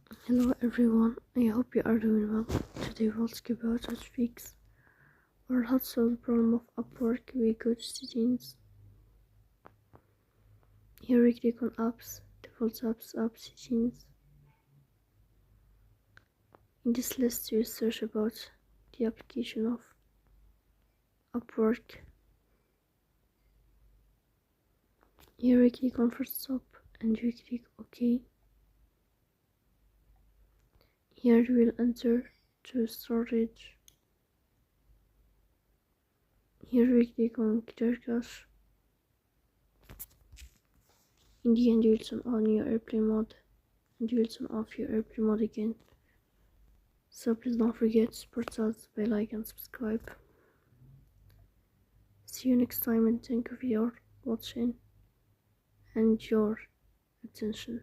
Hello everyone, I hope you are doing well. Today we'll speak about how to fix or how to solve the problem of Upwork with good settings. Here we click on Apps, Default Apps, App Settings. In this list we search about the application of Upwork. Here we click on First Stop and we click OK. Here we will enter to storage. Here we click on Clear Cache. In the end you will turn on your airplane mode and you will turn off your airplane mode again. So please don't forget to support us by like and subscribe. See you next time and thank you for your watching and your attention.